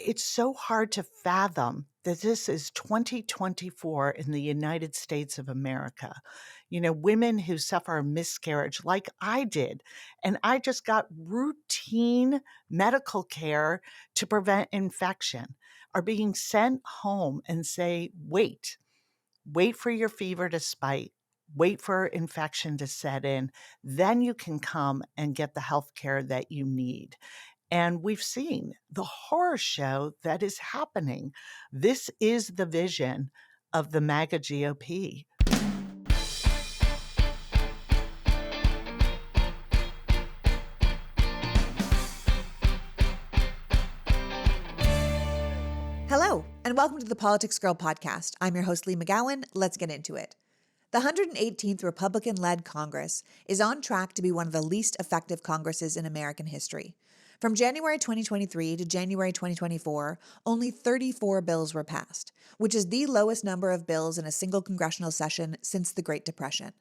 It's so hard to fathom that this is 2024 in the United States of America. Women who suffer a miscarriage like I did, and I just got routine medical care to prevent infection, are being sent home and say, wait for your fever to spike. Wait for infection to set in. Then you can come and get the health care that you need. And we've seen the horror show that is happening. This is the vision of the MAGA GOP. Hello, and welcome to the Politics Girl podcast. I'm your host, Lee McGowan. Let's get into it. The 118th Republican-led Congress is on track to be one of the least effective Congresses in American history. From January 2023 to January 2024, only 34 bills were passed, which is the lowest number of bills in a single congressional session since the Great Depression.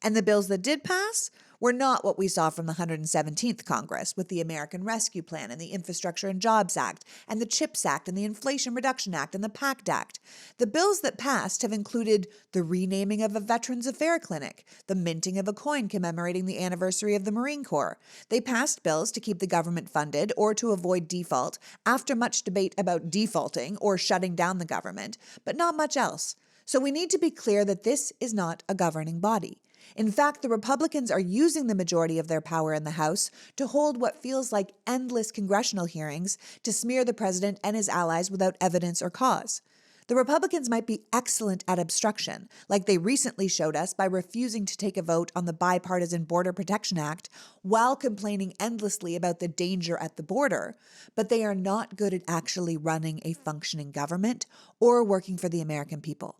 And the bills that did pass were not what we saw from the 117th Congress with the American Rescue Plan and the Infrastructure and Jobs Act and the CHIPS Act and the Inflation Reduction Act and the PACT Act. The bills that passed have included the renaming of a Veterans Affairs Clinic, the minting of a coin commemorating the anniversary of the Marine Corps. They passed bills to keep the government funded or to avoid default after much debate about defaulting or shutting down the government, but not much else. So we need to be clear that this is not a governing body. In fact, the Republicans are using the majority of their power in the House to hold what feels like endless congressional hearings to smear the president and his allies without evidence or cause. The Republicans might be excellent at obstruction, like they recently showed us by refusing to take a vote on the Bipartisan Border Protection Act while complaining endlessly about the danger at the border, but they are not good at actually running a functioning government or working for the American people.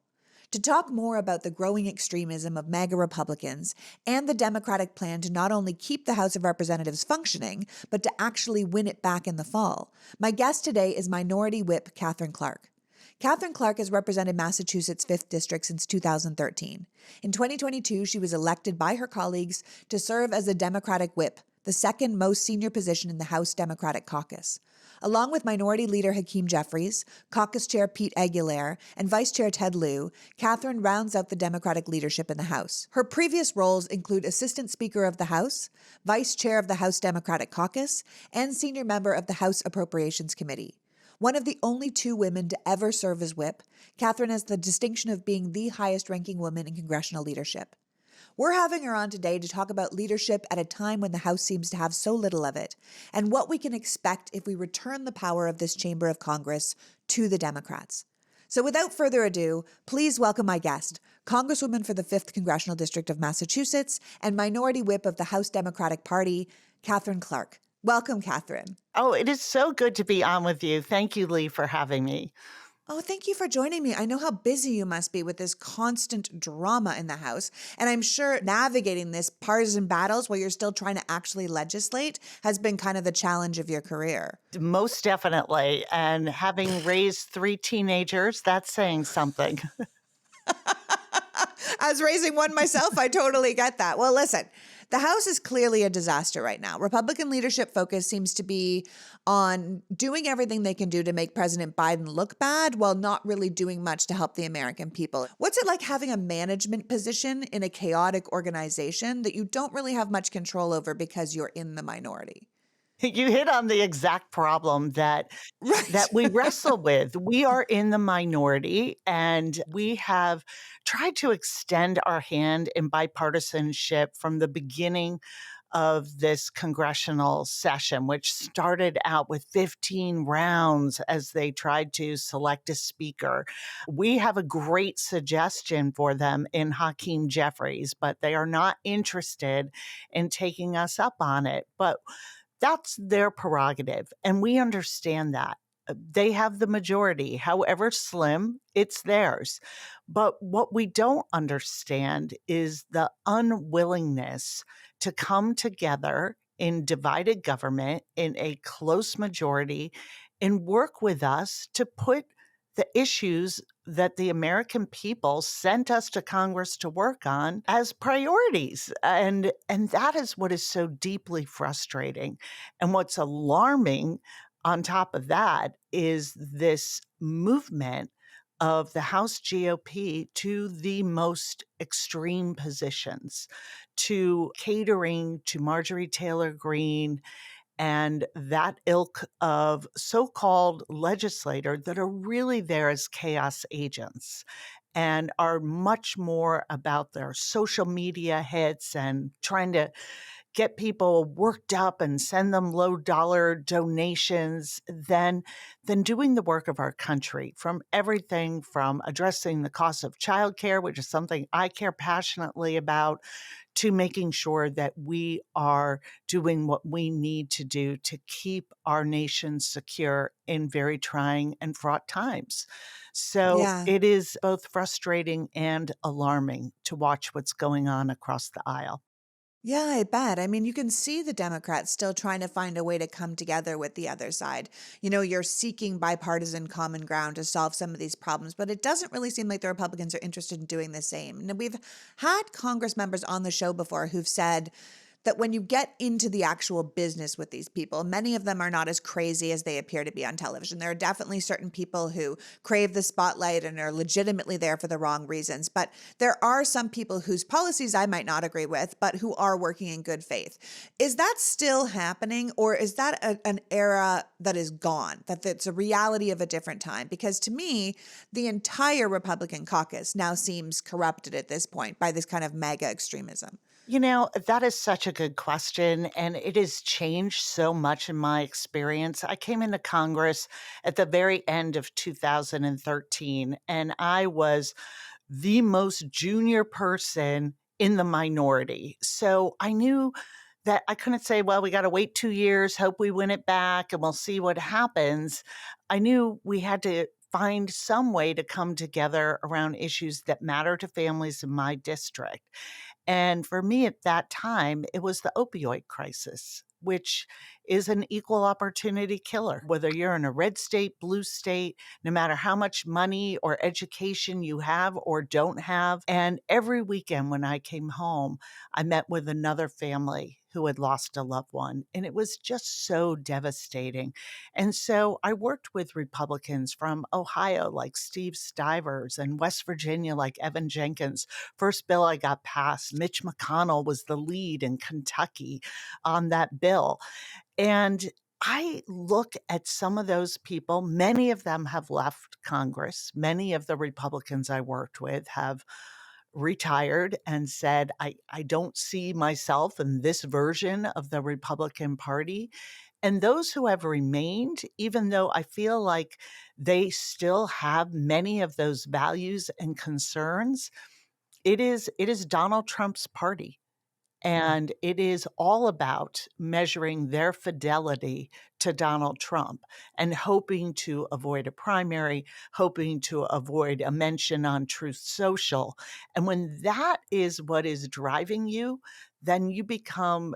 To talk more about the growing extremism of MAGA Republicans and the Democratic plan to not only keep the House of Representatives functioning, but to actually win it back in the fall, my guest today is Minority Whip Katherine Clark. Katherine Clark has represented Massachusetts' 5th District since 2013. In 2022, she was elected by her colleagues to serve as a Democratic whip, the second most senior position in the House Democratic Caucus. Along with Minority Leader Hakeem Jeffries, Caucus Chair Pete Aguilar, and Vice Chair Ted Lieu, Katherine rounds out the Democratic leadership in the House. Her previous roles include Assistant Speaker of the House, Vice Chair of the House Democratic Caucus, and Senior Member of the House Appropriations Committee. One of the only two women to ever serve as whip, Katherine has the distinction of being the highest-ranking woman in congressional leadership. We're having her on today to talk about leadership at a time when the House seems to have so little of it, and what we can expect if we return the power of this chamber of Congress to the Democrats. So without further ado, please welcome my guest, Congresswoman for the 5th Congressional District of Massachusetts and Minority Whip of the House Democratic Party, Katherine Clark. Welcome, Katherine. Oh, it is so good to be on with you. Thank you, Lee, for having me. Oh, thank you for joining me. I know how busy you must be with this constant drama in the House, and I'm sure navigating this partisan battles while you're still trying to actually legislate has been kind of the challenge of your career. Most definitely. And having raised 3 teenagers, that's saying something. As raising one myself, I totally get that. Well, listen, the House is clearly a disaster right now. Republican leadership focus seems to be on doing everything they can do to make President Biden look bad while not really doing much to help the American people. What's it like having a management position in a chaotic organization that you don't really have much control over because you're in the minority? You hit on the exact problem that we wrestle with. We are in the minority, and we have tried to extend our hand in bipartisanship from the beginning of this congressional session, which started out with 15 rounds as they tried to select a speaker. We have a great suggestion for them in Hakeem Jeffries, but they are not interested in taking us up on it. But that's their prerogative, and we understand that. They have the majority. However slim, it's theirs. But what we don't understand is the unwillingness to come together in divided government, in a close majority, and work with us to put the issues that the American people sent us to Congress to work on as priorities. And that is what is so deeply frustrating. And what's alarming On top of that is this movement of the House GOP to the most extreme positions, to catering to Marjorie Taylor Greene and that ilk of so-called legislator that are really there as chaos agents and are much more about their social media hits and trying to get people worked up and send them low dollar donations than doing the work of our country, from everything from addressing the cost of childcare, which is something I care passionately about, to making sure that we are doing what we need to do to keep our nation secure in very trying and fraught times. So Yeah. it is both frustrating and alarming to watch what's going on across the aisle. Yeah, I bet. I mean, you can see the Democrats still trying to find a way to come together with the other side. You're seeking bipartisan common ground to solve some of these problems, but it doesn't really seem like the Republicans are interested in doing the same. And we've had Congress members on the show before who've said that when you get into the actual business with these people, many of them are not as crazy as they appear to be on television. There are definitely certain people who crave the spotlight and are legitimately there for the wrong reasons. But there are some people whose policies I might not agree with, but who are working in good faith. Is that still happening, or is that an era that is gone, that it's a reality of a different time? Because to me, the entire Republican caucus now seems corrupted at this point by this kind of mega extremism. That is such a good question, and it has changed so much in my experience. I came into Congress at the very end of 2013, and I was the most junior person in the minority. So I knew that I couldn't say, well, we got to wait 2 years, hope we win it back, and we'll see what happens. I knew we had to find some way to come together around issues that matter to families in my district. And for me at that time, it was the opioid crisis, which is an equal opportunity killer. Whether you're in a red state, blue state, no matter how much money or education you have or don't have. And every weekend when I came home, I met with another family who had lost a loved one. And it was just so devastating. And so I worked with Republicans from Ohio, like Steve Stivers, and West Virginia, like Evan Jenkins. First bill I got passed, Mitch McConnell was the lead in Kentucky on that bill. And I look at some of those people, many of them have left Congress. Many of the Republicans I worked with have retired and said, I don't see myself in this version of the Republican Party. And those who have remained, even though I feel like they still have many of those values and concerns, it is Donald Trump's party. And it is all about measuring their fidelity to Donald Trump and hoping to avoid a primary, hoping to avoid a mention on Truth Social. And when that is what is driving you, then you become,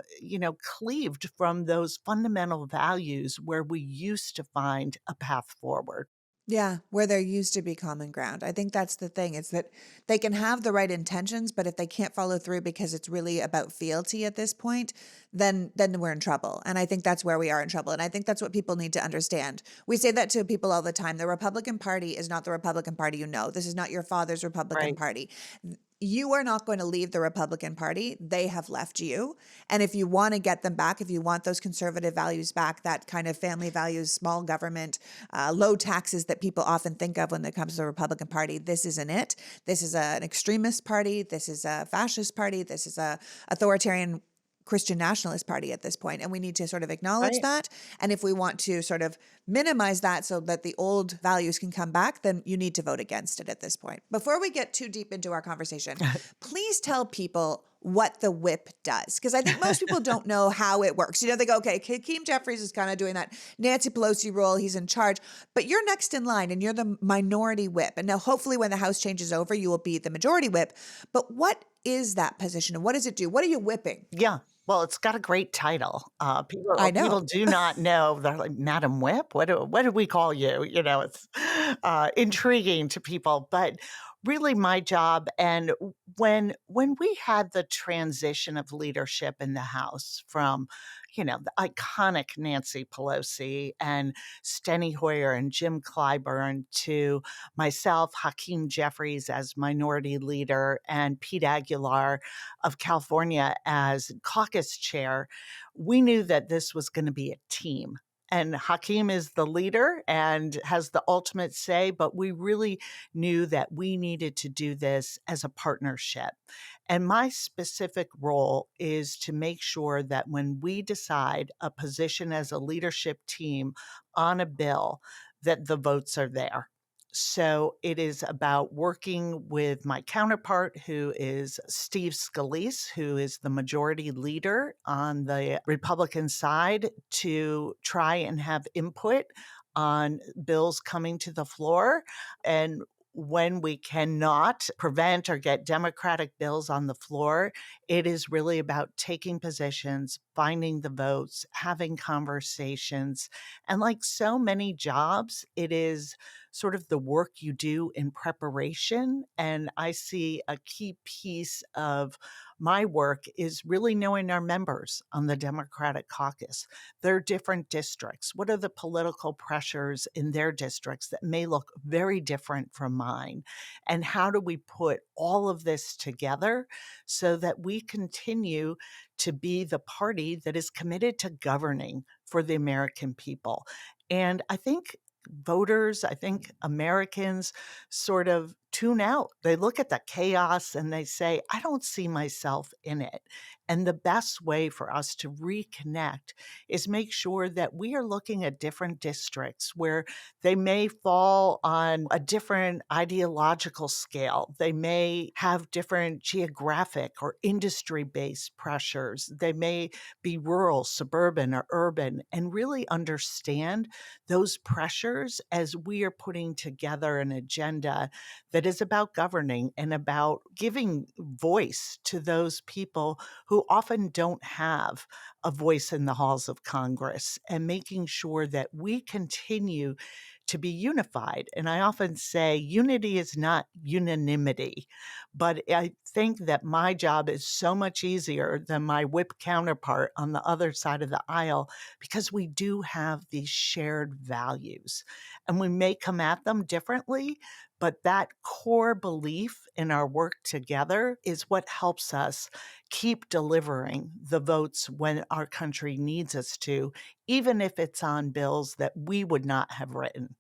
cleaved from those fundamental values where we used to find a path forward. Yeah, where there used to be common ground. I think that's the thing. It's that they can have the right intentions, but if they can't follow through because it's really about fealty at this point, then we're in trouble. And I think that's where we are in trouble. And I think that's what people need to understand. We say that to people all the time. The Republican Party is not the Republican Party you know. This is not your father's Republican Right. Party. You are not going to leave the Republican Party. They have left you. And if you want to get them back, if you want those conservative values back, that kind of family values, small government, low taxes that people often think of when it comes to the Republican Party, this isn't it. This is an extremist party. This is a fascist party. This is a authoritarian Christian nationalist party at this point, and we need to sort of acknowledge Right. that. And if we want to sort of minimize that so that the old values can come back, then you need to vote against it at this point. Before we get too deep into our conversation, please tell people what the whip does, because I think most people don't know how it works. They go, okay, Hakeem Jeffries is kind of doing that Nancy Pelosi role. He's in charge, but you're next in line and you're the minority whip. And now hopefully when the House changes over, you will be the majority whip. But what is that position and what does it do? What are you whipping? Yeah. Well, it's got a great title. I People know. do not know. They're like, Madam Whip? What do we call you? It's intriguing to people. But really my job. And when we had the transition of leadership in the House from, the iconic Nancy Pelosi and Steny Hoyer and Jim Clyburn to myself, Hakeem Jeffries as minority leader, and Pete Aguilar of California as caucus chair, we knew that this was going to be a team. And Hakeem is the leader and has the ultimate say, but we really knew that we needed to do this as a partnership. And my specific role is to make sure that when we decide a position as a leadership team on a bill, that the votes are there. So it is about working with my counterpart, who is Steve Scalise, who is the majority leader on the Republican side, to try and have input on bills coming to the floor. And when we cannot prevent or get Democratic bills on the floor, it is really about taking positions, finding the votes, having conversations. And like so many jobs, it is sort of the work you do in preparation. And I see a key piece of my work is really knowing our members on the Democratic caucus, their different districts. What are the political pressures in their districts that may look very different from mine? And how do we put all of this together so that we continue to be the party that is committed to governing for the American people? And I think voters, I think Americans sort of tune out. They look at the chaos and they say, I don't see myself in it. And the best way for us to reconnect is make sure that we are looking at different districts where they may fall on a different ideological scale. They may have different geographic or industry based pressures. They may be rural, suburban, or urban, and really understand those pressures as we are putting together an agenda that is about governing and about giving voice to those people who often don't have a voice in the halls of Congress, and making sure that we continue to be unified. And I often say unity is not unanimity, but I think that my job is so much easier than my whip counterpart on the other side of the aisle, because we do have these shared values and we may come at them differently, but that core belief in our work together is what helps us keep delivering the votes when our country needs us to, even if it's on bills that we would not have written.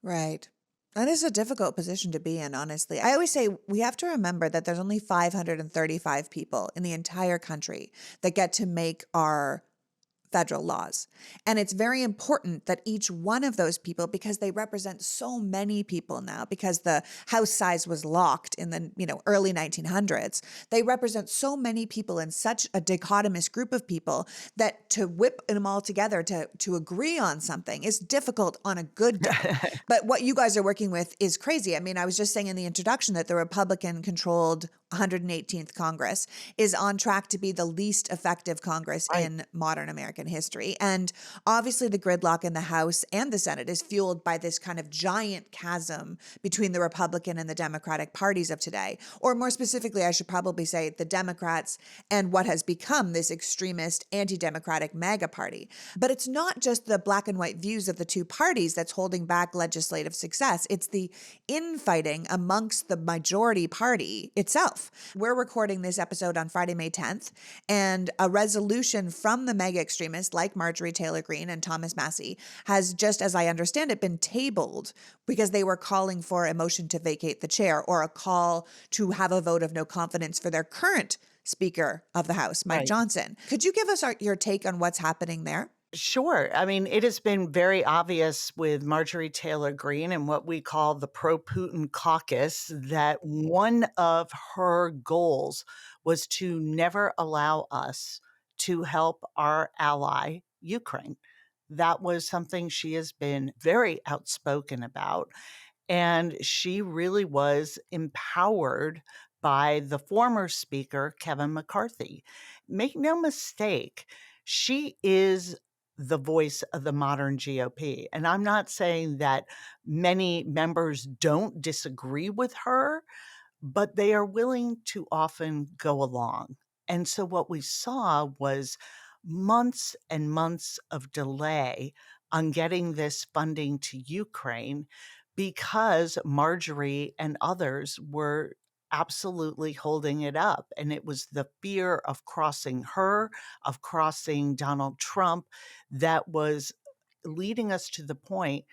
Right. That is a difficult position to be in, honestly. I always say we have to remember that there's only 535 people in the entire country that get to make our federal laws. And it's very important that each one of those people, because they represent so many people now, because the House size was locked in the, early 1900s, they represent so many people in such a dichotomous group of people that to whip them all together to agree on something is difficult on a good day. But what you guys are working with is crazy. I mean, I was just saying in the introduction that the Republican controlled 118th Congress is on track to be the least effective Congress Right. in modern American history. And obviously, the gridlock in the House and the Senate is fueled by this kind of giant chasm between the Republican and the Democratic parties of today. Or more specifically, I should probably say the Democrats and what has become this extremist anti-democratic MAGA party. But it's not just the black and white views of the two parties that's holding back legislative success. It's the infighting amongst the majority party itself. We're recording this episode on Friday, May 10th, and a resolution from the mega extremists like Marjorie Taylor Greene and Thomas Massie has, just as I understand it, been tabled because they were calling for a motion to vacate the chair or a call to have a vote of no confidence for their current Speaker of the House, Mike Right. Johnson. Could you give us your take on what's happening there? Sure. I mean, it has been very obvious with Marjorie Taylor Greene and what we call the pro Putin caucus that one of her goals was to never allow us to help our ally, Ukraine. That was something she has been very outspoken about. And she really was empowered by the former speaker, Kevin McCarthy. Make no mistake, she is the voice of the modern GOP. And I'm not saying that many members don't disagree with her, but they are willing to often go along. And so what we saw was months and months of delay on getting this funding to Ukraine because Marjorie and others were absolutely holding it up. And it was the fear of crossing her, of crossing Donald Trump, that was leading us to the point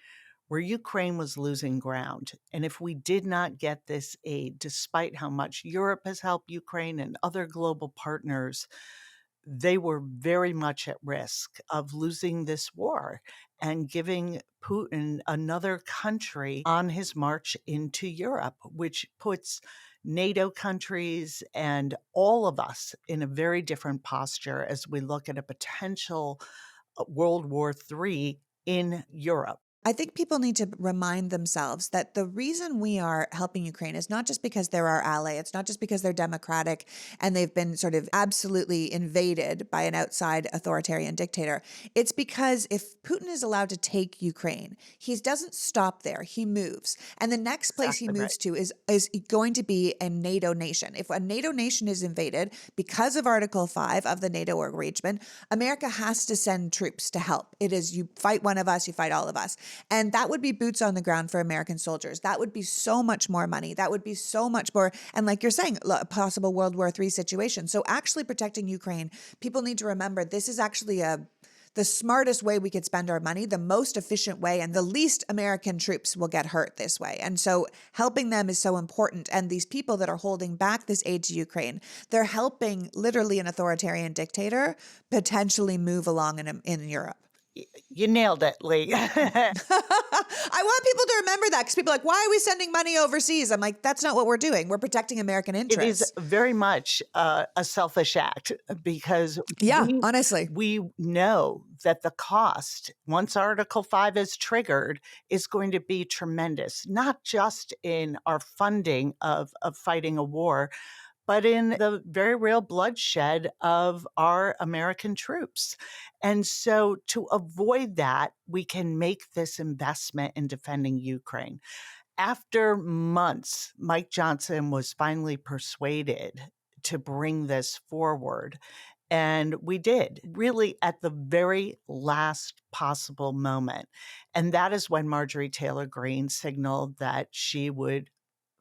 where Ukraine was losing ground. And if we did not get this aid, despite how much Europe has helped Ukraine and other global partners, they were very much at risk of losing this war and giving Putin another country on his march into Europe, which puts NATO countries and all of us in a very different posture as we look at a potential World War III in Europe. I think people need to remind themselves that the reason we are helping Ukraine is not just because they're our ally. It's not just because they're democratic and they've been sort of absolutely invaded by an outside authoritarian dictator. It's because if Putin is allowed to take Ukraine, he doesn't stop there. He moves. And the next place he Exactly right. moves to is going to be a NATO nation. If a NATO nation is invaded because of Article 5 of the NATO arrangement, America has to send troops to help. It is, you fight one of us, you fight all of us. And that would be boots on the ground for American soldiers. That would be so much more money. That would be so much more. And like you're saying, a possible World War III situation. So actually protecting Ukraine, people need to remember this is actually the smartest way we could spend our money, the most efficient way, and the least American troops will get hurt this way. And so helping them is so important. And these people that are holding back this aid to Ukraine, they're helping literally an authoritarian dictator potentially move along in Europe. You nailed it, Lee. I want people to remember that because people are like, why are we sending money overseas? I'm like, that's not what we're doing. We're protecting American It is interests. very much a selfish act because Yeah, honestly. we know that the cost, once Article 5 is triggered, is going to be tremendous, not just in our funding of fighting a war, but in the very real bloodshed of our American troops. And so to avoid that, we can make this investment in defending Ukraine. After months, Mike Johnson was finally persuaded to bring this forward. And we did, really at the very last possible moment. And that is when Marjorie Taylor Greene signaled that she would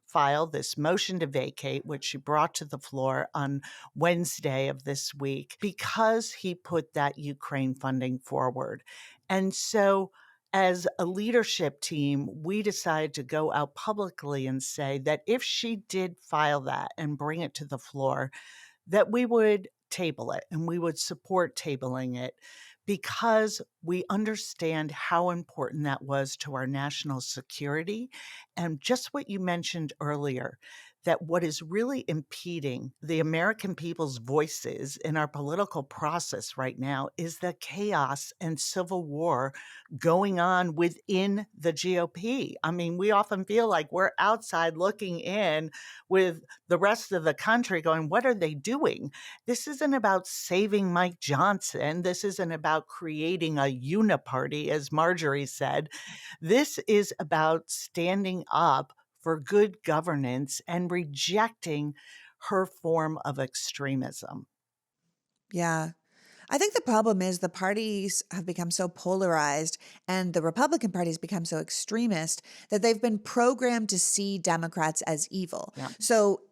file this motion to vacate, which she brought to the floor on Wednesday of this week, because he put that Ukraine funding forward. And so, as a leadership team, we decided to go out publicly and say that if she did file that and bring it to the floor, that we would table it and we would support tabling it because we understand how important that was to our national security. And just what you mentioned earlier, that what is really impeding the American people's voices in our political process right now is the chaos and civil war going on within the GOP. I mean, we often feel like we're outside looking in with the rest of the country going, what are they doing? This isn't about saving Mike Johnson. This isn't about creating a uniparty, as Marjorie said. This is about standing up for good governance and rejecting her form of extremism. Yeah. I think the problem is the parties have become so polarized and the Republican Party has become so extremist that they've been programmed to see Democrats as evil. Yeah. So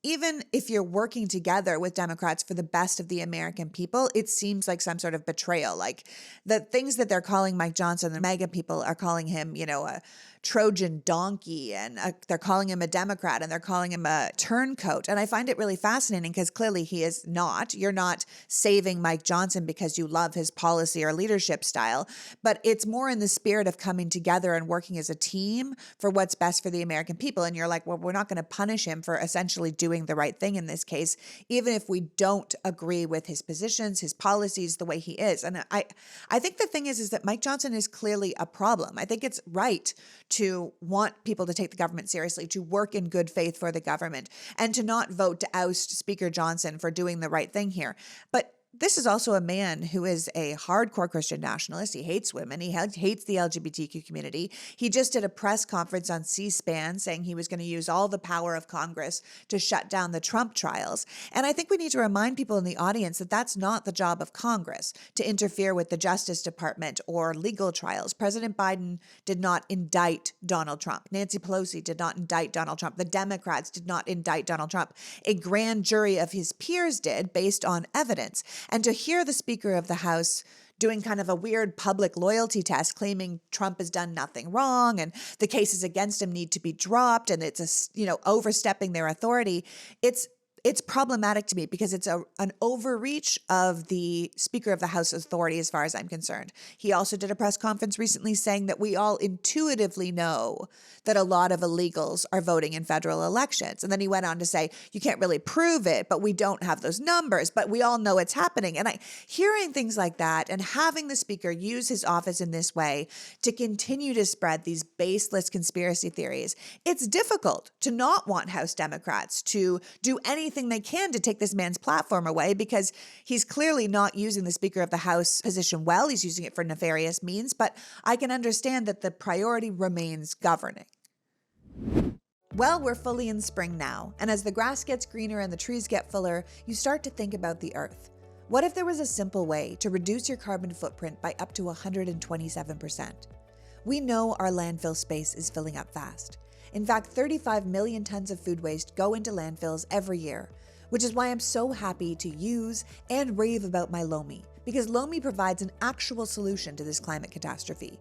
even if you're working together with Democrats for the best of the American people, it seems like some sort of betrayal. Like the things that they're calling Mike Johnson, the MAGA people are calling him, a Trojan donkey, and they're calling him a Democrat, and they're calling him a turncoat. And I find it really fascinating because clearly he is not. You're not saving Mike Johnson because you love his policy or leadership style, but it's more in the spirit of coming together and working as a team for what's best for the American people. And you're like, well, we're not going to punish him for essentially doing the right thing in this case, even if we don't agree with his positions, his policies, the way he is. And I think the thing is that Mike Johnson is clearly a problem. I think it's right to want people to take the government seriously, to work in good faith for the government, and to not vote to oust Speaker Johnson for doing the right thing here. But This is also a man who is a hardcore Christian nationalist. He hates women. He hates the LGBTQ community. He just did a press conference on C-SPAN saying he was going to use all the power of Congress to shut down the Trump trials. And I think we need to remind people in the audience that that's not the job of Congress, to interfere with the Justice Department or legal trials. President Biden did not indict Donald Trump. Nancy Pelosi did not indict Donald Trump. The Democrats did not indict Donald Trump. A grand jury of his peers did, based on evidence. And to hear the Speaker of the House doing kind of a weird public loyalty test, claiming Trump has done nothing wrong and the cases against him need to be dropped and it's overstepping their authority, it's problematic to me because it's an overreach of the Speaker of the House authority as far as I'm concerned. He also did a press conference recently saying that we all intuitively know that a lot of illegals are voting in federal elections. And then he went on to say, you can't really prove it, but we don't have those numbers, but we all know it's happening. And hearing things like that and having the Speaker use his office in this way to continue to spread these baseless conspiracy theories, it's difficult to not want House Democrats to do anything they can to take this man's platform away, because he's clearly not using the Speaker of the House position well. He's using it for nefarious means, but I can understand that the priority remains governing. Well, we're fully in spring now, and as the grass gets greener and the trees get fuller, you start to think about the earth. What if there was a simple way to reduce your carbon footprint by up to 127%? We know our landfill space is filling up fast. In fact, 35 million tons of food waste go into landfills every year, which is why I'm so happy to use and rave about my Lomi, because Lomi provides an actual solution to this climate catastrophe.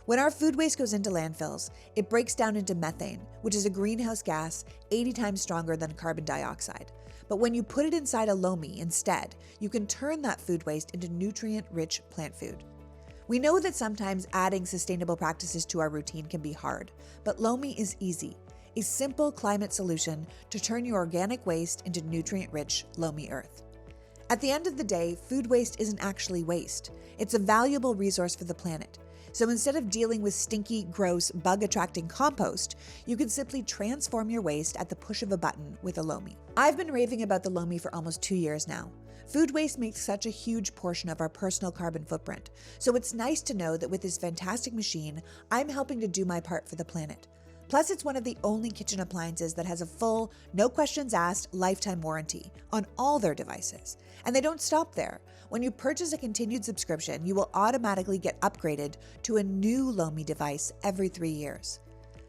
When our food waste goes into landfills, it breaks down into methane, which is a greenhouse gas 80 times stronger than carbon dioxide. But when you put it inside a Lomi instead, you can turn that food waste into nutrient-rich plant food. We know that sometimes adding sustainable practices to our routine can be hard, but Lomi is easy, a simple climate solution to turn your organic waste into nutrient-rich Lomi earth. At the end of the day, food waste isn't actually waste. It's a valuable resource for the planet. So instead of dealing with stinky, gross, bug-attracting compost, you can simply transform your waste at the push of a button with a Lomi. I've been raving about the Lomi for almost 2 years now. Food waste makes such a huge portion of our personal carbon footprint, so it's nice to know that with this fantastic machine, I'm helping to do my part for the planet. Plus, it's one of the only kitchen appliances that has a full, no questions asked, lifetime warranty on all their devices. And they don't stop there. When you purchase a continued subscription, you will automatically get upgraded to a new Lomi device every 3 years.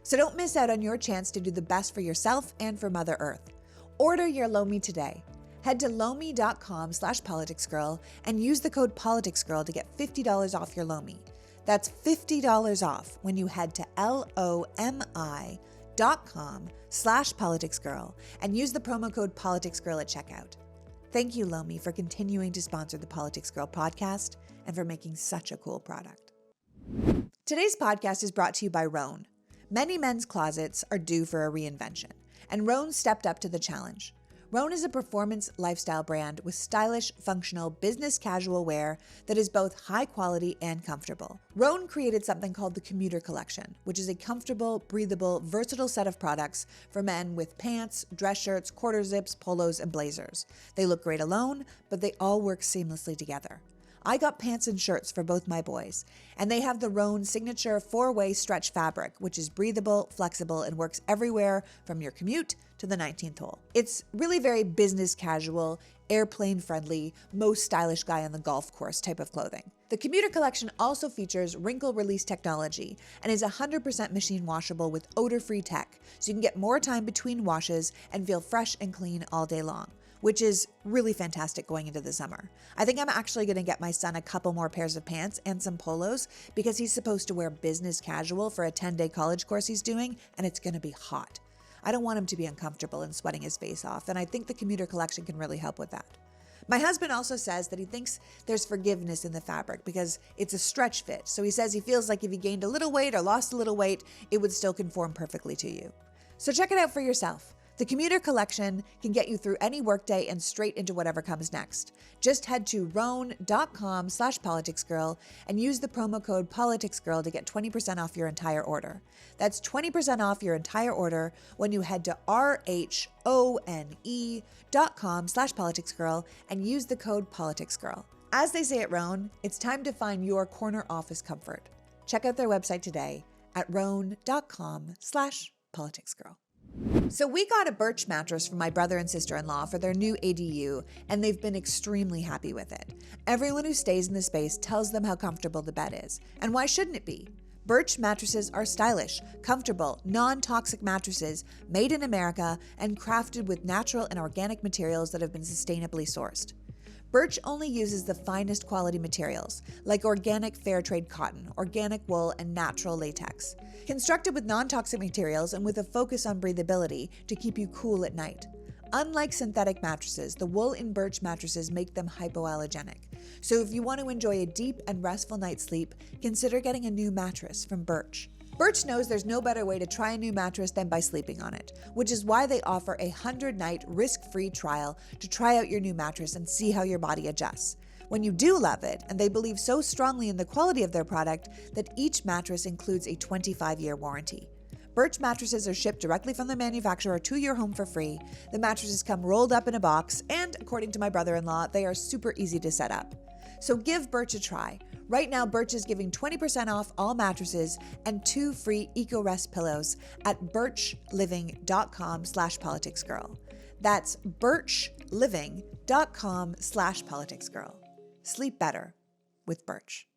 So don't miss out on your chance to do the best for yourself and for Mother Earth. Order your Lomi today. Head to lomi.com/politicsgirl and use the code politicsgirl to get $50 off your Lomi. That's $50 off when you head to lomi.com/politicsgirl and use the promo code politicsgirl at checkout. Thank you, Lomi, for continuing to sponsor the Politics Girl podcast and for making such a cool product. Today's podcast is brought to you by Rhone. Many men's closets are due for a reinvention, and Rhone stepped up to the challenge. Rhone is a performance lifestyle brand with stylish, functional, business casual wear that is both high quality and comfortable. Rhone created something called the Commuter Collection, which is a comfortable, breathable, versatile set of products for men with pants, dress shirts, quarter zips, polos, and blazers. They look great alone, but they all work seamlessly together. I got pants and shirts for both my boys, and they have the Rhone signature 4-way stretch fabric, which is breathable, flexible, and works everywhere from your commute to the 19th hole. It's really very business casual, airplane friendly, most stylish guy on the golf course type of clothing. The Commuter Collection also features wrinkle release technology and is 100% machine washable with odor-free tech, so you can get more time between washes and feel fresh and clean all day long, which is really fantastic going into the summer. I think I'm actually going to get my son a couple more pairs of pants and some polos because he's supposed to wear business casual for a 10-day college course he's doing, and it's going to be hot. I don't want him to be uncomfortable and sweating his face off, and I think the Commuter Collection can really help with that. My husband also says that he thinks there's forgiveness in the fabric because it's a stretch fit, so he says he feels like if he gained a little weight or lost a little weight, it would still conform perfectly to you. So check it out for yourself. The Commuter Collection can get you through any workday and straight into whatever comes next. Just head to roan.com/politicsgirl and use the promo code politicsgirl to get 20% off your entire order. That's 20% off your entire order when you head to RHONE.com/politicsgirl and use the code politicsgirl. As they say at Roan, it's time to find your corner office comfort. Check out their website today at roan.com/politicsgirl. So we got a Birch mattress from my brother and sister-in-law for their new ADU, and they've been extremely happy with it. Everyone who stays in the space tells them how comfortable the bed is. And why shouldn't it be? Birch mattresses are stylish, comfortable, non-toxic mattresses made in America and crafted with natural and organic materials that have been sustainably sourced. Birch only uses the finest quality materials, like organic fair trade cotton, organic wool, and natural latex. Constructed with non-toxic materials and with a focus on breathability to keep you cool at night. Unlike synthetic mattresses, the wool in Birch mattresses make them hypoallergenic. So if you want to enjoy a deep and restful night's sleep, consider getting a new mattress from Birch. Birch knows there's no better way to try a new mattress than by sleeping on it, which is why they offer a 100-night risk-free trial to try out your new mattress and see how your body adjusts. When you do love it, and they believe so strongly in the quality of their product that each mattress includes a 25-year warranty. Birch mattresses are shipped directly from the manufacturer to your home for free. The mattresses come rolled up in a box, and according to my brother-in-law, they are super easy to set up. So give Birch a try. Right now, Birch is giving 20% off all mattresses and 2 free EcoRest pillows at birchliving.com/politicsgirl. That's birchliving.com/politicsgirl. Sleep better with Birch.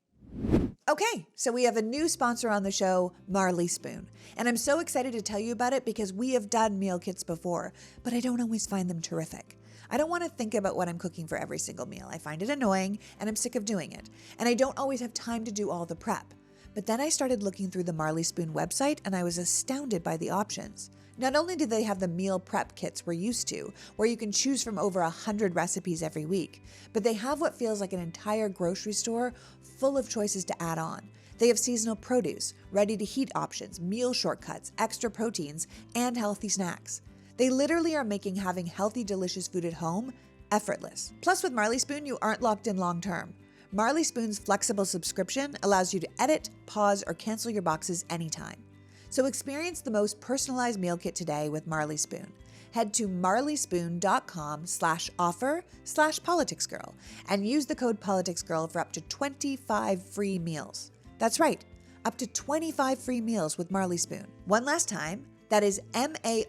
Okay, so we have a new sponsor on the show, Marley Spoon. And I'm so excited to tell you about it because we have done meal kits before, but I don't always find them terrific. I don't want to think about what I'm cooking for every single meal. I find it annoying and I'm sick of doing it. And I don't always have time to do all the prep. But then I started looking through the Marley Spoon website and I was astounded by the options. Not only do they have the meal prep kits we're used to, where you can choose from over 100 recipes every week, but they have what feels like an entire grocery store full of choices to add on. They have seasonal produce, ready-to-heat options, meal shortcuts, extra proteins, and healthy snacks. They literally are making having healthy, delicious food at home effortless. Plus, with Marley Spoon, you aren't locked in long-term. Marley Spoon's flexible subscription allows you to edit, pause, or cancel your boxes anytime. So experience the most personalized meal kit today with Marley Spoon. Head to marleyspoon.com/offer/politicsgirl and use the code politicsgirl for up to 25 free meals. That's right, up to 25 free meals with Marley Spoon. One last time, that is MARLEY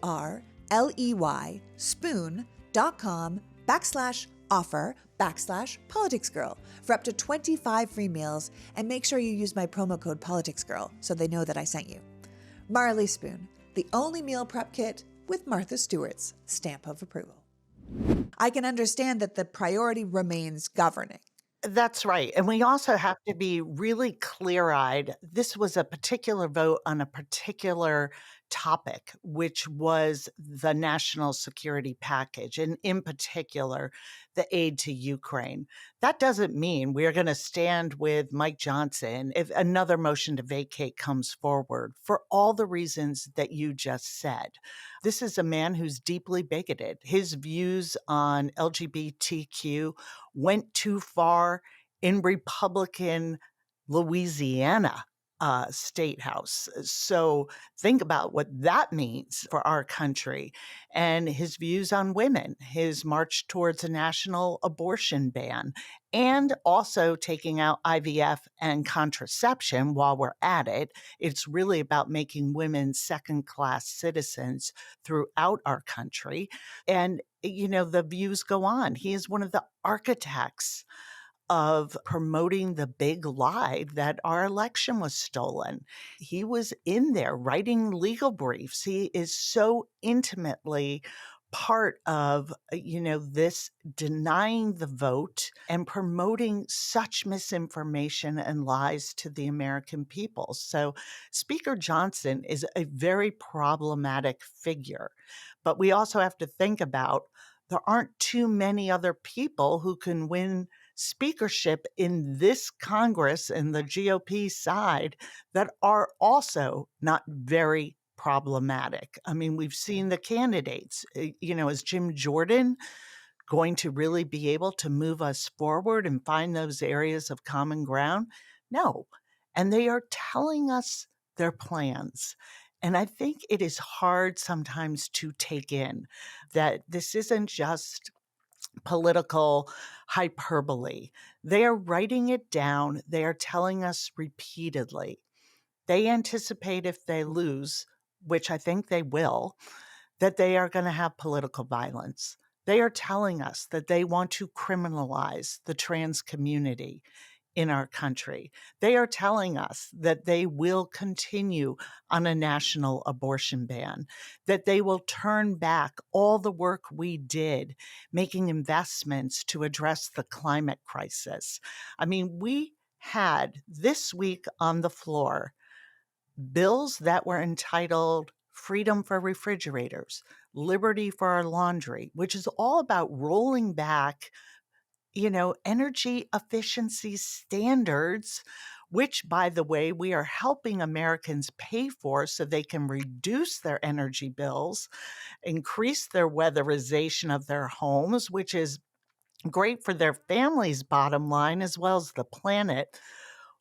spoon.com/offer/politicsgirl for up to 25 free meals, and make sure you use my promo code politicsgirl so they know that I sent you. Marley Spoon, the only meal prep kit with Martha Stewart's stamp of approval. I can understand that the priority remains governing. That's right. And we also have to be really clear-eyed. This was a particular vote on a particular topic, which was the national security package, and in particular, the aid to Ukraine. That doesn't mean we're going to stand with Mike Johnson if another motion to vacate comes forward for all the reasons that you just said. This is a man who's deeply bigoted. His views on LGBTQ went too far in Republican Louisiana state house. So think about what that means for our country. And his views on women, his march towards a national abortion ban, and also taking out IVF and contraception while we're at it. It's really about making women second-class citizens throughout our country. And, the views go on. He is one of the architects of promoting the big lie that our election was stolen. He was in there writing legal briefs. He is so intimately part of, this denying the vote and promoting such misinformation and lies to the American people. So Speaker Johnson is a very problematic figure. But we also have to think about there aren't too many other people who can win speakership in this Congress and the GOP side that are also not very problematic. I mean, we've seen the candidates. Is Jim Jordan going to really be able to move us forward and find those areas of common ground? No. And they are telling us their plans. And I think it is hard sometimes to take in that this isn't just political hyperbole. They are writing it down. They are telling us repeatedly. They anticipate if they lose, which I think they will, that they are going to have political violence. They are telling us that they want to criminalize the trans community in our country. They are telling us that they will continue on a national abortion ban, that they will turn back all the work we did making investments to address the climate crisis. I mean, we had this week on the floor bills that were entitled Freedom for Refrigerators, Liberty for Our Laundry, which is all about rolling back, energy efficiency standards, which, by the way, we are helping Americans pay for so they can reduce their energy bills, increase their weatherization of their homes, which is great for their families' bottom line as well as the planet,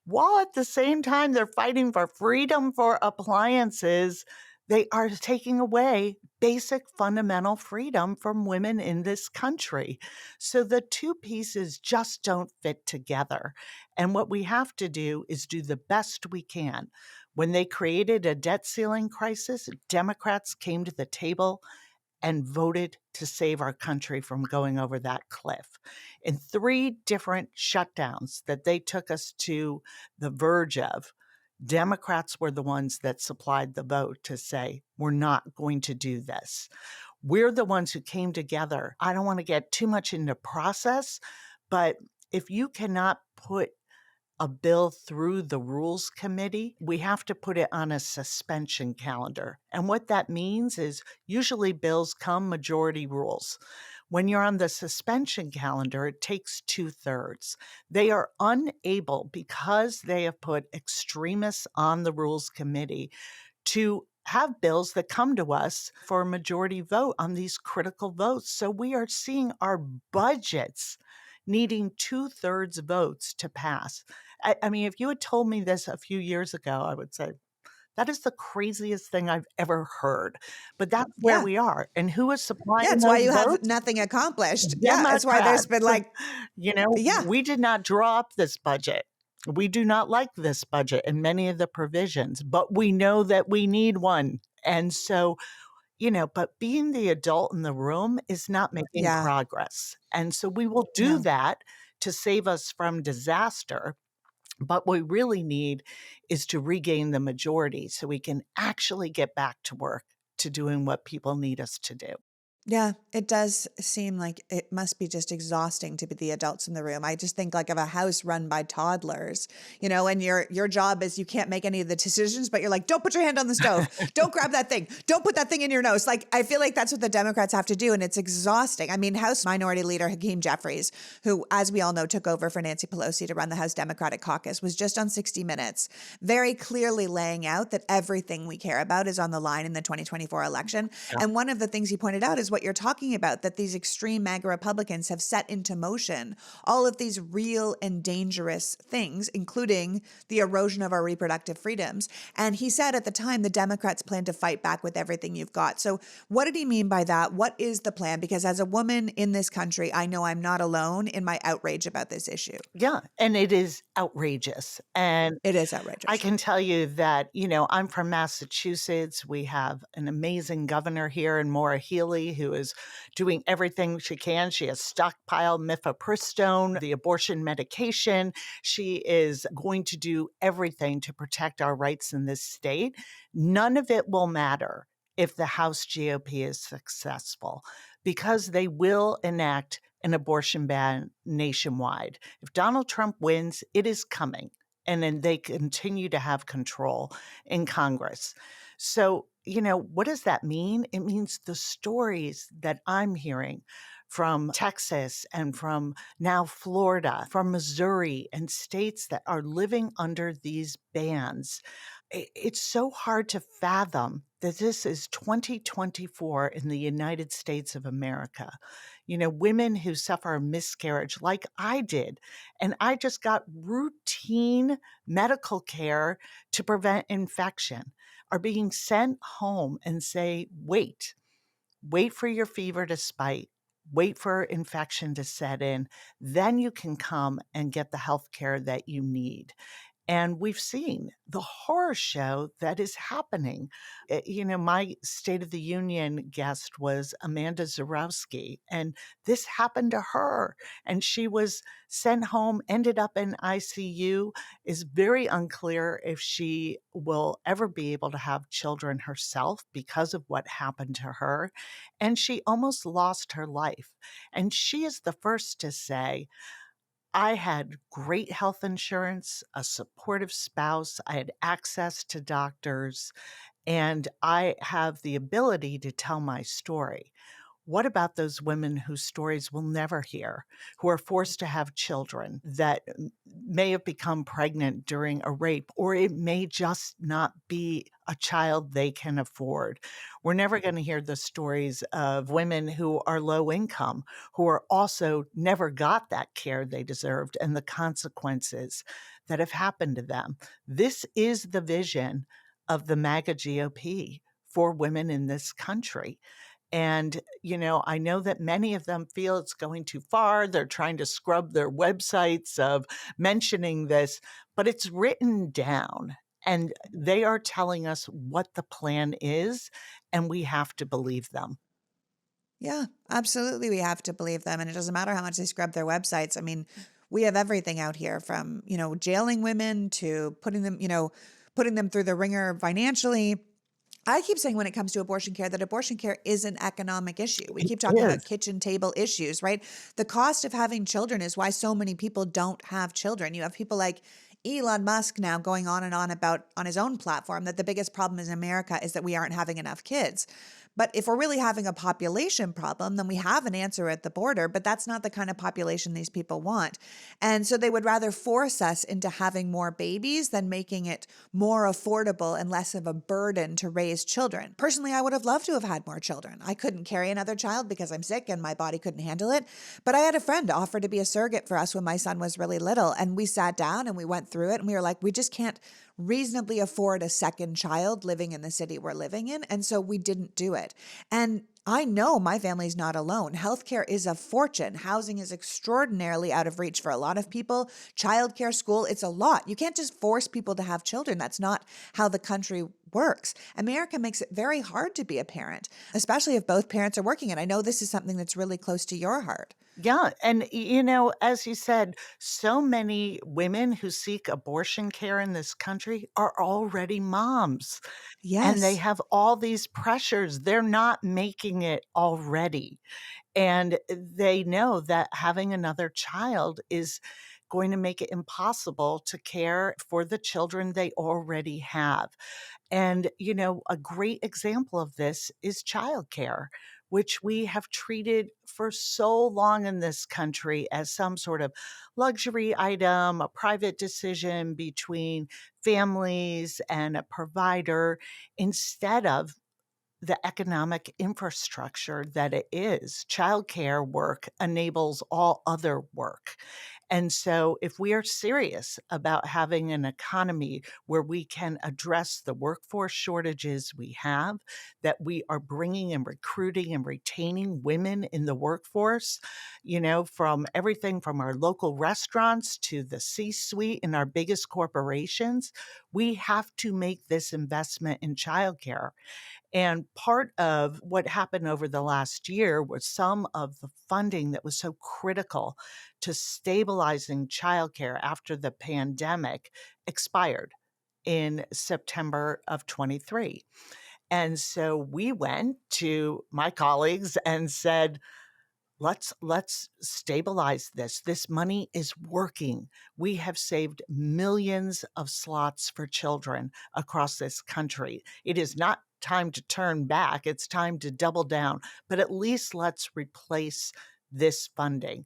while at the same time they're fighting for freedom for appliances. They are taking away basic fundamental freedom from women in this country. So the two pieces just don't fit together. And what we have to do is do the best we can. When they created a debt ceiling crisis, Democrats came to the table and voted to save our country from going over that cliff. In 3 different shutdowns that they took us to the verge of, Democrats were the ones that supplied the vote to say, we're not going to do this. We're the ones who came together. I don't want to get too much into process, but if you cannot put a bill through the Rules Committee, we have to put it on a suspension calendar. And what that means is usually bills come majority rules. When you're on the suspension calendar, it takes 2/3. They are unable, because they have put extremists on the Rules Committee, to have bills that come to us for a majority vote on these critical votes. So we are seeing our budgets needing 2/3 votes to pass. I mean, if you had told me this a few years ago, I would say, that is the craziest thing I've ever heard. But that's where Yeah. we are. And who is Yeah, supplying it's why those you have votes? nothing accomplished. Yeah, it's why there's Democrats. been like, yeah, We did not draw up this budget. We do not like this budget and many of the provisions, but we know that we need one. And so, but being the adult in the room is not making yeah, progress. And so we will do no. that to save us from disaster. But what we really need is to regain the majority so we can actually get back to work to doing what people need us to do. Yeah, it does seem like it must be just exhausting to be the adults in the room. I just think like of a house run by toddlers, and your job is you can't make any of the decisions, but you're like, don't put your hand on the stove. Don't grab that thing. Don't put that thing in your nose. Like, I feel like that's what the Democrats have to do. And it's exhausting. I mean, House Minority Leader Hakeem Jeffries, who, as we all know, took over for Nancy Pelosi to run the House Democratic Caucus, was just on 60 Minutes, very clearly laying out that everything we care about is on the line in the 2024 election. Yeah. And one of the things he pointed out is what you're talking about, that these extreme MAGA Republicans have set into motion all of these real and dangerous things, including the erosion of our reproductive freedoms. And he said at the time, the Democrats plan to fight back with everything you've got. So what did he mean by that? What is the plan? Because as a woman in this country, I know I'm not alone in my outrage about this issue. Yeah. And it is outrageous. And It is I outrageous. can tell you that, I'm from Massachusetts. We have an amazing governor here in Maura Healey who is doing everything she can. She has stockpiled mifepristone, the abortion medication. She is going to do everything to protect our rights in this state. None of it will matter if the House GOP is successful because they will enact an abortion ban nationwide. If Donald Trump wins, it is coming. And then they continue to have control in Congress. So, what does that mean? It means the stories that I'm hearing from Texas and from now Florida, from Missouri, and states that are living under these bans. It's so hard to fathom that this is 2024 in the United States of America. Women who suffer a miscarriage like I did, and I just got routine medical care to prevent infection, are being sent home and say, wait for your fever to spike. Wait for infection to set in. Then you can come and get the health care that you need. And we've seen the horror show that is happening. My State of the Union guest was Amanda Zarowski, and this happened to her. And she was sent home, ended up in ICU. Is very unclear if she will ever be able to have children herself because of what happened to her. And she almost lost her life. And she is the first to say, I had great health insurance, a supportive spouse, I had access to doctors, and I have the ability to tell my story. What about those women whose stories we'll never hear, who are forced to have children that may have become pregnant during a rape, or it may just not be a child they can afford? We're never going to hear the stories of women who are low income, who are also never got that care they deserved and the consequences that have happened to them. This is the vision of the MAGA GOP for women in this country. And, I know that many of them feel it's going too far. They're trying to scrub their websites of mentioning this, but it's written down and they are telling us what the plan is, and we have to believe them. Yeah, absolutely. We have to believe them. And it doesn't matter how much they scrub their websites. I mean, we have everything out here from, jailing women to putting them through the ringer financially. I keep saying when it comes to abortion care that abortion care is an economic issue. We It keep talking about is. kitchen table issues, right? The cost of having children is why so many people don't have children. You have people like Elon Musk now going on and on about on his own platform that the biggest problem in America is that we aren't having enough kids. But if we're really having a population problem, then we have an answer at the border, but that's not the kind of population these people want. And so they would rather force us into having more babies than making it more affordable and less of a burden to raise children. Personally, I would have loved to have had more children. I couldn't carry another child because I'm sick and my body couldn't handle it. But I had a friend offer to be a surrogate for us when my son was really little. And we sat down and we went through it and we were like, we just can't reasonably afford a second child living in the city we're living in. And so we didn't do it. And I know my family's not alone. Healthcare is a fortune. Housing is extraordinarily out of reach for a lot of people. Childcare, school, it's a lot. You can't just force people to have children. That's not how the country works. America makes it very hard to be a parent, especially if both parents are working. And I know this is something that's really close to your heart. Yeah. And, as you said, so many women who seek abortion care in this country are already moms. And they Yes. have all these pressures. They're not making it already. And they know that having another child is going to make it impossible to care for the children they already have. And, a great example of this is childcare, which we have treated for so long in this country as some sort of luxury item, a private decision between families and a provider, instead of the economic infrastructure that it is. Childcare work enables all other work. And so, if we are serious about having an economy where we can address the workforce shortages we have, that we are bringing and recruiting and retaining women in the workforce, from everything from our local restaurants to the C suite in our biggest corporations, we have to make this investment in childcare. And part of what happened over the last year was some of the funding that was so critical to stabilizing childcare after the pandemic expired in September of 23. And so we went to my colleagues and said, let's stabilize this. This money is working. We have saved millions of slots for children across this country. It is not time to turn back. It's time to double down, but at least let's replace this funding.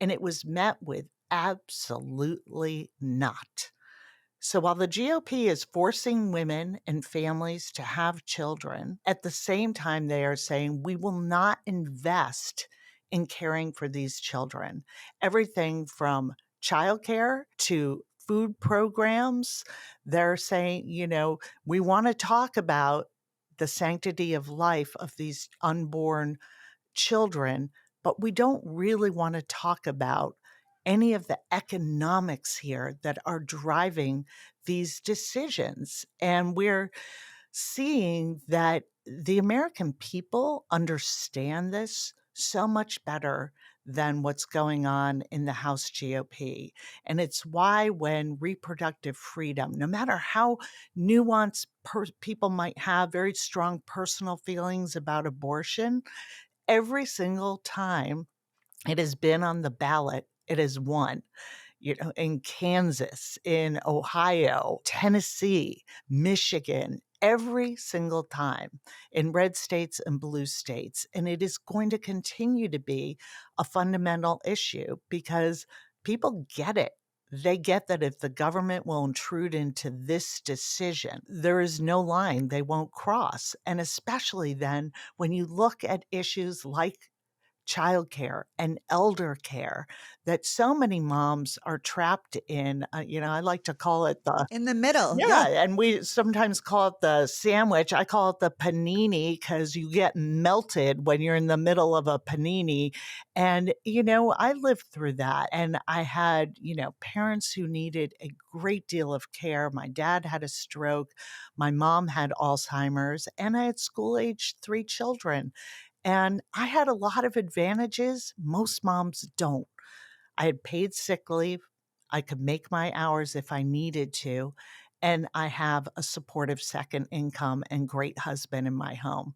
And it was met with absolutely not. So while the GOP is forcing women and families to have children, at the same time, they are saying we will not invest in caring for these children. Everything from childcare to food programs, they're saying, we want to talk about the sanctity of life of these unborn children, but we don't really want to talk about any of the economics here that are driving these decisions. And we're seeing that the American people understand this so much better than what's going on in the House GOP. And it's why when reproductive freedom, no matter how nuanced people might have very strong personal feelings about abortion, every single time it has been on the ballot, it has won. In Kansas, in Ohio, Tennessee, Michigan, every single time in red states and blue states. And it is going to continue to be a fundamental issue because people get it. They get that if the government will intrude into this decision, there is no line they won't cross. And especially then when you look at issues like childcare and elder care that so many moms are trapped in. I like to call it the In the middle. yeah, Yeah. and we sometimes call it the sandwich. I call it the panini because you get melted when you're in the middle of a panini. And, I lived through that. And I had, parents who needed a great deal of care. My dad had a stroke. My mom had Alzheimer's. And I had school age 3 children. And I had a lot of advantages most moms don't. I had paid sick leave. I could make my hours if I needed to. And I have a supportive second income and great husband in my home.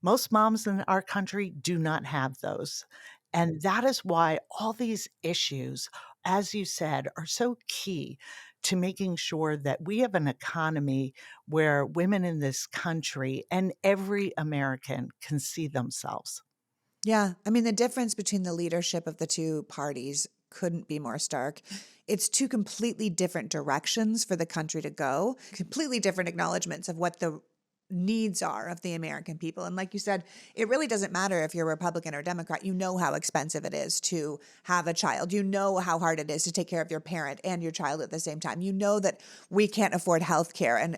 Most moms in our country do not have those. And that is why all these issues, as you said, are so key to making sure that we have an economy where women in this country and every American can see themselves. Yeah. I mean, the difference between the leadership of the two parties couldn't be more stark. It's two completely different directions for the country to go, completely different acknowledgments of what the needs are of the American people. And like you said, it really doesn't matter if you're Republican or Democrat. You know how expensive it is to have a child. You know how hard it is to take care of your parent and your child at the same time. You know that we can't afford health care. And,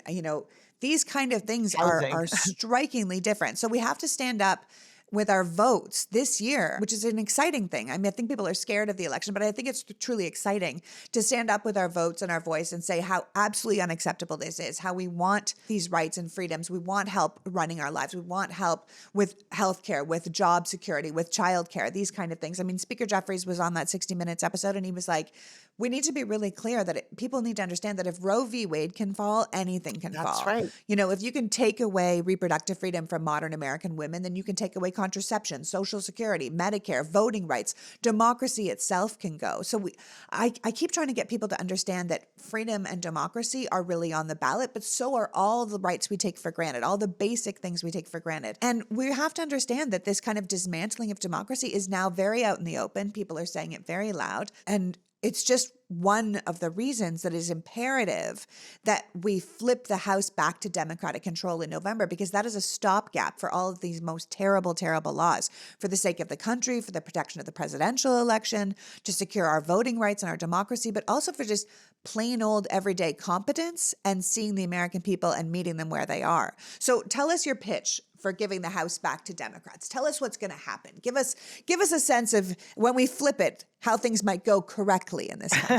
these kind of things are, Housing. are strikingly different. So we have to stand up with our votes this year, which is an exciting thing. I mean, I think people are scared of the election, but I think it's truly exciting to stand up with our votes and our voice and say how absolutely unacceptable this is, how we want these rights and freedoms. We want help running our lives. We want help with healthcare, with job security, with childcare, these kind of things. I mean, Speaker Jeffries was on that 60 Minutes episode and he was like, we need to be really clear that people need to understand that if Roe v. Wade can fall, anything can That's fall. right. If you can take away reproductive freedom from modern American women, then you can take away contraception, Social Security, Medicare, voting rights, democracy itself can go. So I keep trying to get people to understand that freedom and democracy are really on the ballot, but so are all the rights we take for granted, all the basic things we take for granted. And we have to understand that this kind of dismantling of democracy is now very out in the open. People are saying it very loud. And it's just one of the reasons that it is imperative that we flip the House back to Democratic control in November, because that is a stopgap for all of these most terrible, terrible laws for the sake of the country, for the protection of the presidential election, to secure our voting rights and our democracy, but also for just plain old everyday competence and seeing the American people and meeting them where they are. So tell us your pitch for giving the House back to Democrats. Tell us what's going to happen. Give us a sense of when we flip it, how things might go correctly in this country.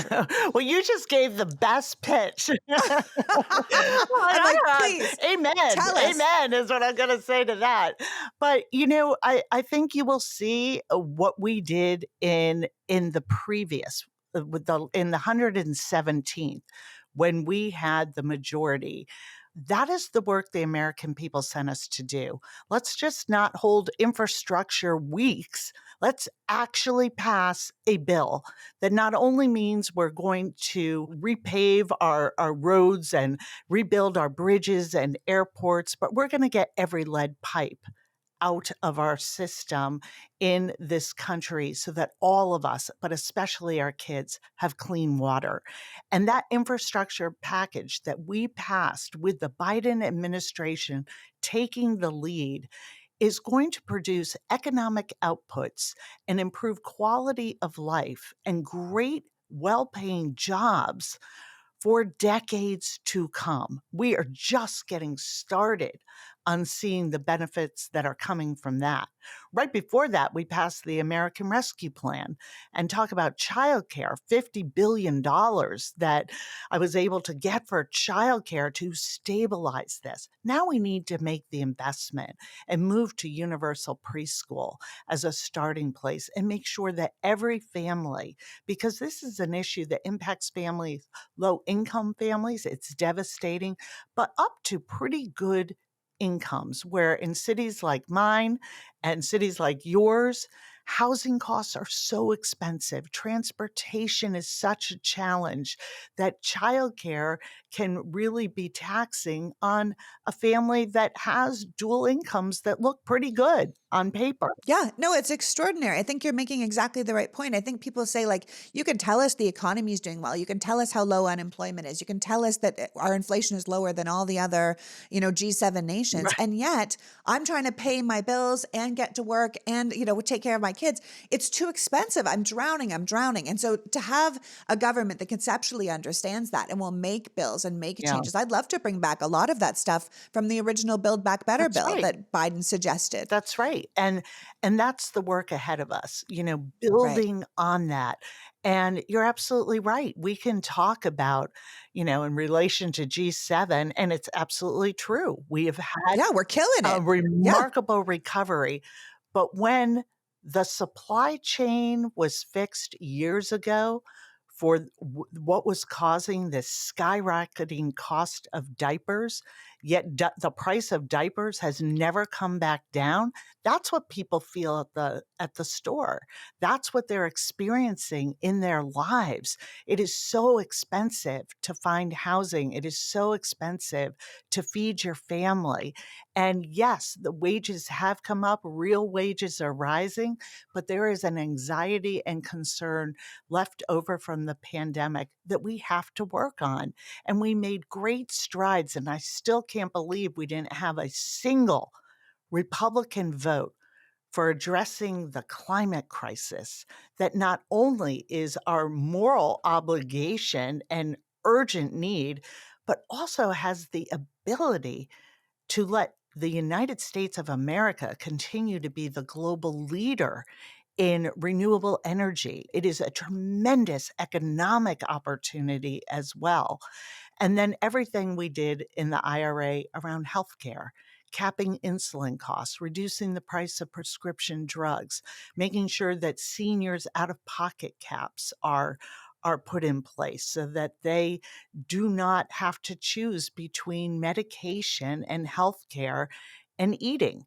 Well, you just gave the best pitch. I'm like, please Amen. tell us. Amen is what I'm going to say to that. But, I think you will see what we did in the previous, in the 117th, when we had the majority. That is the work the American people sent us to do. Let's just not hold infrastructure weeks. Let's actually pass a bill that not only means we're going to repave our roads and rebuild our bridges and airports, but we're going to get every lead pipe out of our system in this country so that all of us, but especially our kids, have clean water. And that infrastructure package that we passed with the Biden administration taking the lead is going to produce economic outputs and improve quality of life and great, well paying jobs for decades to come. We are just getting started on seeing the benefits that are coming from that. Right before that, we passed the American Rescue Plan and talk about childcare, $50 billion that I was able to get for childcare to stabilize this. Now we need to make the investment and move to universal preschool as a starting place and make sure that every family, because this is an issue that impacts families, low income families, it's devastating, but up to pretty good incomes, where in cities like mine and cities like yours, housing costs are so expensive. Transportation is such a challenge that childcare can really be taxing on a family that has dual incomes that look pretty good on paper. Yeah, no, it's extraordinary. I think you're making exactly the right point. I think people say, like, you can tell us the economy is doing well. You can tell us how low unemployment is. You can tell us that our inflation is lower than all the other, G7 nations. Right. And yet I'm trying to pay my bills and get to work and, take care of my kids. It's too expensive. I'm drowning. I'm drowning. And so to have a government that conceptually understands that and will make bills and make Yeah, changes, I'd love to bring back a lot of that stuff from the original Build Back Better that's bill right. that Biden suggested. That's right. And that's the work ahead of us, Right. building on that. And you're absolutely right. We can talk about, in relation to G7, and it's absolutely true. We have had Yeah, we're killing a it. Yeah. remarkable recovery. But when the supply chain was fixed years ago for what was causing this skyrocketing cost of diapers, yet the price of diapers has never come back down. That's what people feel at the store. That's what they're experiencing in their lives. It is so expensive to find housing. It is so expensive to feed your family. And yes, the wages have come up, real wages are rising, but there is an anxiety and concern left over from the pandemic that we have to work on. And we made great strides, and I still can't believe we didn't have a single Republican vote for addressing the climate crisis that not only is our moral obligation and urgent need, but also has the ability to let the United States of America continue to be the global leader in renewable energy. It is a tremendous economic opportunity as well. And then everything we did in the IRA around healthcare, capping insulin costs, reducing the price of prescription drugs, making sure that seniors' out of pocket caps are put in place so that they do not have to choose between medication and healthcare and eating.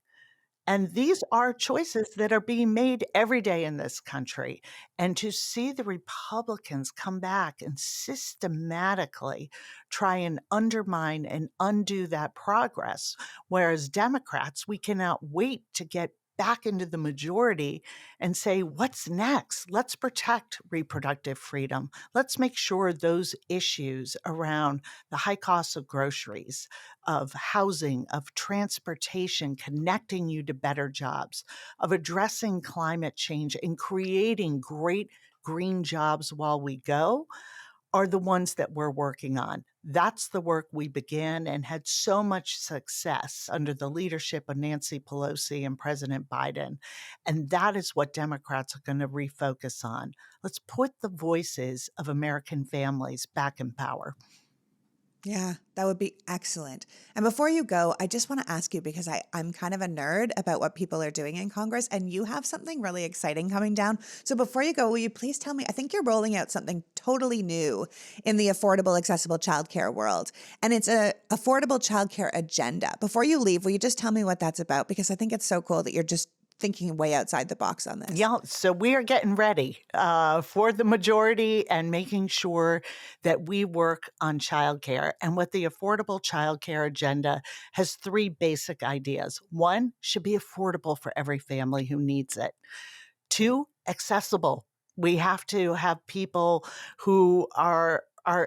And these are choices that are being made every day in this country. And to see the Republicans come back and systematically try and undermine and undo that progress, whereas Democrats, we cannot wait to get back into the majority and say, what's next? Let's protect reproductive freedom. Let's make sure those issues around the high cost of groceries, of housing, of transportation, connecting you to better jobs, of addressing climate change and creating great green jobs while we go are the ones that we're working on. That's the work we began and had so much success under the leadership of Nancy Pelosi and President Biden. And that is what Democrats are going to refocus on. Let's put the voices of American families back in power. Yeah, that would be excellent. And before you go, I just want to ask you because I'm kind of a nerd about what people are doing in Congress, and you have something really exciting coming down. So before you go, will you please tell me? I think you're rolling out something totally new in the affordable, accessible childcare world, and it's a affordable childcare agenda. Before you leave, will you just tell me what that's about? Because I think it's so cool that you're just thinking way outside the box on this. Yeah, so we are getting ready for the majority and making sure that we work on childcare. And with the Affordable Childcare Agenda has three basic ideas. One, should be affordable for every family who needs it. Two, accessible. We have to have people who are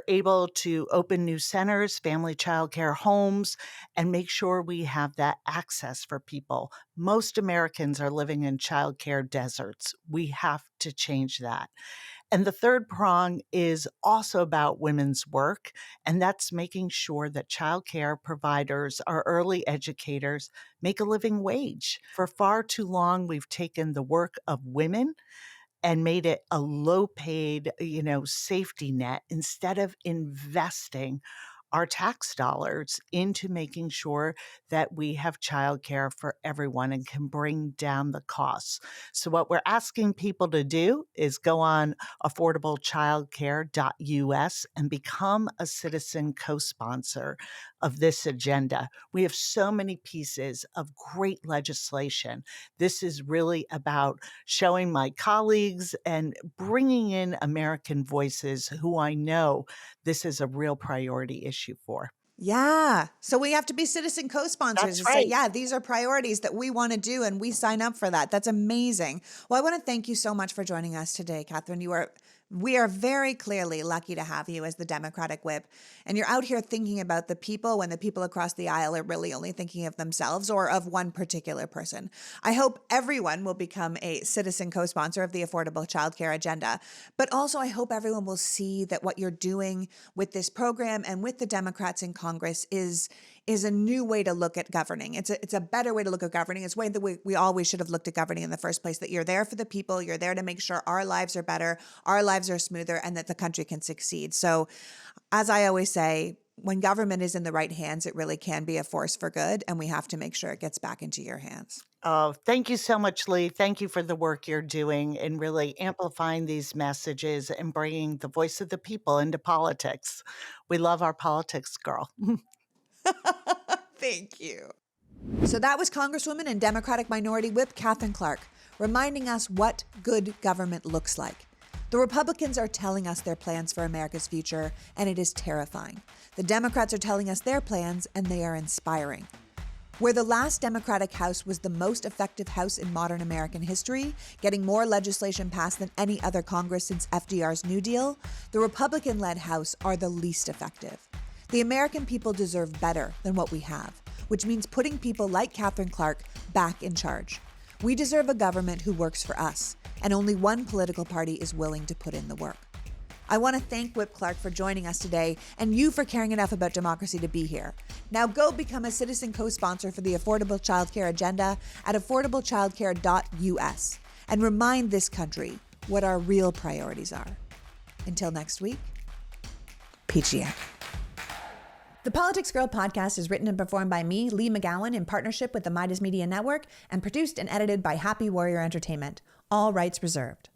able to open new centers, family childcare homes, and make sure we have that access for people. Most Americans are living in childcare deserts. We have to change that. And the third prong is also about women's work, and that's making sure that childcare providers, our early educators, make a living wage. For far too long, we've taken the work of women and made it a low paid, safety net instead of investing our tax dollars into making sure that we have childcare for everyone and can bring down the costs. So what we're asking people to do is go on affordablechdcare.us and become a citizen co-sponsor of this agenda. We have so many pieces of great legislation. This is really about showing my colleagues and bringing in American voices who I know this is a real priority issue for. Yeah. So we have to be citizen co-sponsors That's and say, right. yeah, these are priorities that we want to do and we sign up for that. That's amazing. Well, I want to thank you so much for joining us today, Katherine. We are very clearly lucky to have you as the Democratic whip. And you're out here thinking about the people when the people across the aisle are really only thinking of themselves or of one particular person. I hope everyone will become a citizen co-sponsor of the Affordable Childcare Agenda. But also, I hope everyone will see that what you're doing with this program and with the Democrats in Congress is a new way to look at governing. It's a better way to look at governing. It's a way that we always should have looked at governing in the first place, that you're there for the people, you're there to make sure our lives are better, our lives are smoother, and that the country can succeed. So as I always say, when government is in the right hands, it really can be a force for good, and we have to make sure it gets back into your hands. Oh, thank you so much, Lee. Thank you for the work you're doing in really amplifying these messages and bringing the voice of the people into politics. We love our politics, girl. Thank you. So that was Congresswoman and Democratic Minority Whip Katherine Clark, reminding us what good government looks like. The Republicans are telling us their plans for America's future, and it is terrifying. The Democrats are telling us their plans, and they are inspiring. Where the last Democratic House was the most effective House in modern American history, getting more legislation passed than any other Congress since FDR's New Deal, the Republican-led House are the least effective. The American people deserve better than what we have, which means putting people like Katherine Clark back in charge. We deserve a government who works for us, and only one political party is willing to put in the work. I want to thank Whip Clark for joining us today and you for caring enough about democracy to be here. Now go become a citizen co-sponsor for the Affordable Childcare Agenda at affordablechdcare.us and remind this country what our real priorities are. Until next week, PGM. The Politics Girl podcast is written and performed by me, Lee McGowan, in partnership with the Midas Media Network, and produced and edited by Happy Warrior Entertainment. All rights reserved.